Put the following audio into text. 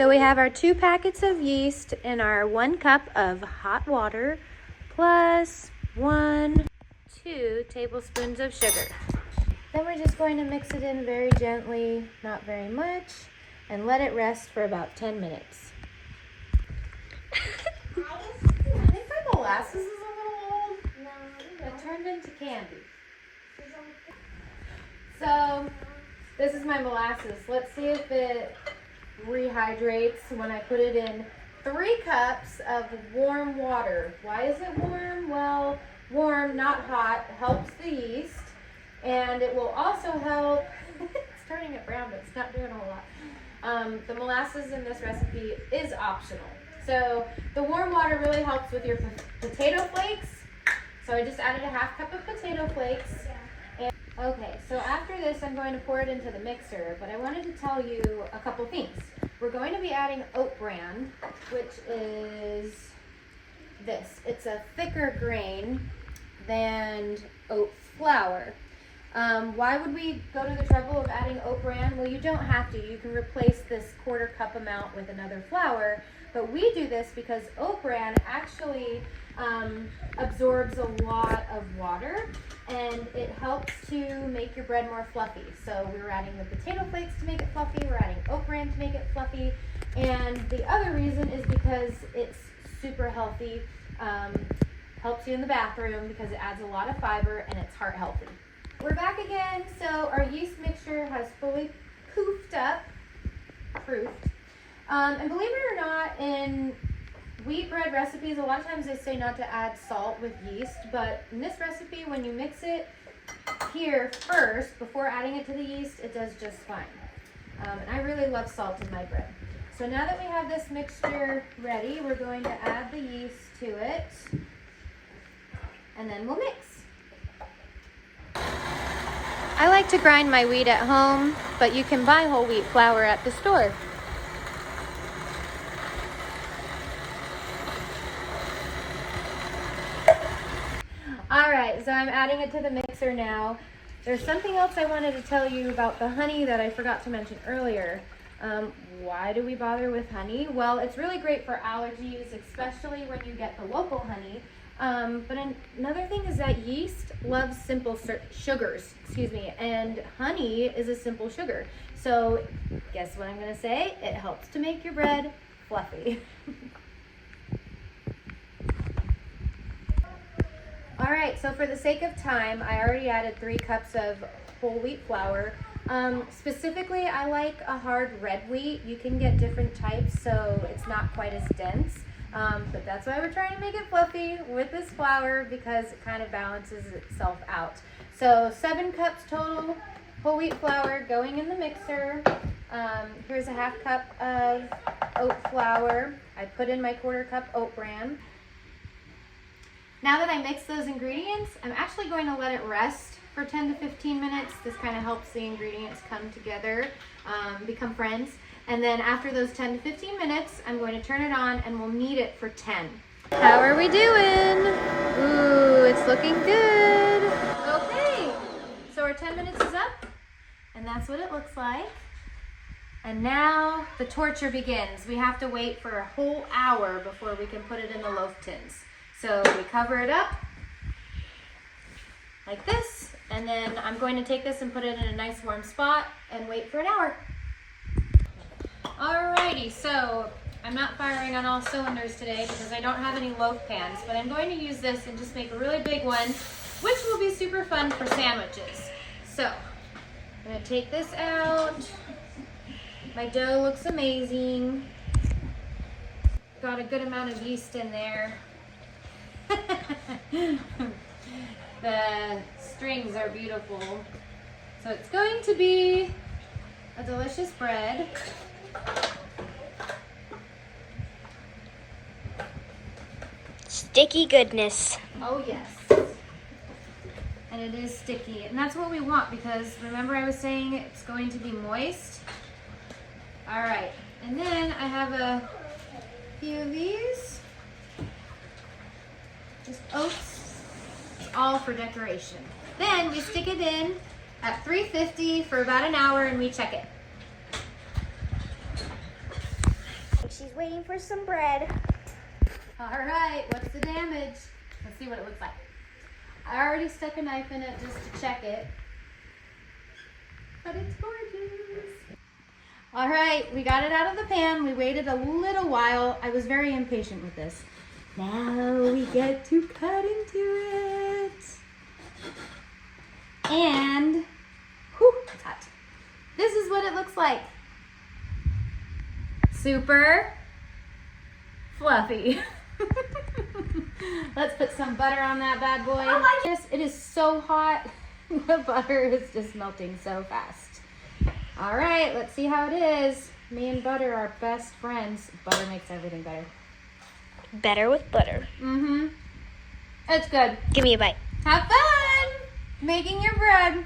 so we have our 2 packets of yeast and our 1 cup of hot water plus 2 tablespoons of sugar. Then we're just going to mix it in very gently, not very much, and let it rest for about 10 minutes. I think my molasses is a little old. No. It turned into candy. So this is my molasses. Let's see if it rehydrates when I put it in 3 cups of warm water. Why is it warm? Well, warm, not hot, helps the yeast, and it will also help, it's turning it brown, but it's not doing a whole lot. The molasses in this recipe is optional. So the warm water really helps with your potato flakes. So I just added a 1/2 cup of potato flakes. And, okay, so after this, I'm going to pour it into the mixer, but I wanted to tell you a couple things. We're going to be adding oat bran, which is this. It's a thicker grain than oat flour. Why would we go to the trouble of adding oat bran? Well, you don't have to. You can replace this 1/4 cup amount with another flour, but we do this because oat bran actually absorbs a lot of water, and it helps to make your bread more fluffy. So we're adding the potato flakes to make it fluffy, we're adding oat bran to make it fluffy, and the other reason is because it's super healthy, helps you in the bathroom because it adds a lot of fiber and it's heart healthy. We're back again, so our yeast mixture has fully proofed. And believe it or not, in wheat bread recipes, a lot of times they say not to add salt with yeast, but in this recipe, when you mix it here first, before adding it to the yeast, it does just fine. And I really love salt in my bread. So now that we have this mixture ready, we're going to add the yeast to it, and then we'll mix. I like to grind my wheat at home, but you can buy whole wheat flour at the store. Alright, so I'm adding it to the mixer now. There's something else I wanted to tell you about the honey that I forgot to mention earlier. Why do we bother with honey? Well, it's really great for allergies, especially when you get the local honey. But another thing is that yeast loves simple sugars, and honey is a simple sugar. So guess what I'm going to say? It helps to make your bread fluffy. All right, so for the sake of time, I already added 3 cups of whole wheat flour. Specifically, I like a hard red wheat. You can get different types, so it's not quite as dense. But that's why we're trying to make it fluffy with this flour, because it kind of balances itself out. So 7 cups total whole wheat flour going in the mixer. Here's a 1/2 cup of oat flour. I put in my 1/4 cup oat bran. Now that I mix those ingredients, I'm actually going to let it rest for 10 to 15 minutes. This kind of helps the ingredients come together, become friends. And then after those 10 to 15 minutes, I'm going to turn it on and we'll knead it for 10. How are we doing? Ooh, it's looking good. Okay, so our 10 minutes is up, and that's what it looks like. And now the torture begins. We have to wait for a whole hour before we can put it in the loaf tins. So we cover it up like this, and then I'm going to take this and put it in a nice warm spot and wait for an hour. Alrighty, so I'm not firing on all cylinders today because I don't have any loaf pans, but I'm going to use this and just make a really big one, which will be super fun for sandwiches. So I'm going to take this out. My dough looks amazing. Got a good amount of yeast in there. The strings are beautiful. So it's going to be a delicious bread. Sticky goodness. Oh yes. And it is sticky. And that's what we want, because remember I was saying it's going to be moist? Alright. And then I have a few of these. Just oats, all for decoration. Then we stick it in at 350 for about an hour and we check it. she's waiting for some bread. All right, what's the damage? Let's see what it looks like. I already stuck a knife in it just to check it. But it's gorgeous. All right, we got it out of the pan. We waited a little while. I was very impatient with this. Now we get to cut into it. And, whew, it's hot. This is what it looks like. Super fluffy. Let's put some butter on that bad boy. It is so hot. The butter is just melting so fast. All right, let's see how it is. Me and butter are best friends. Butter makes everything better. Better with butter. Mm-hmm. It's good. Give me a bite. Have fun making your bread.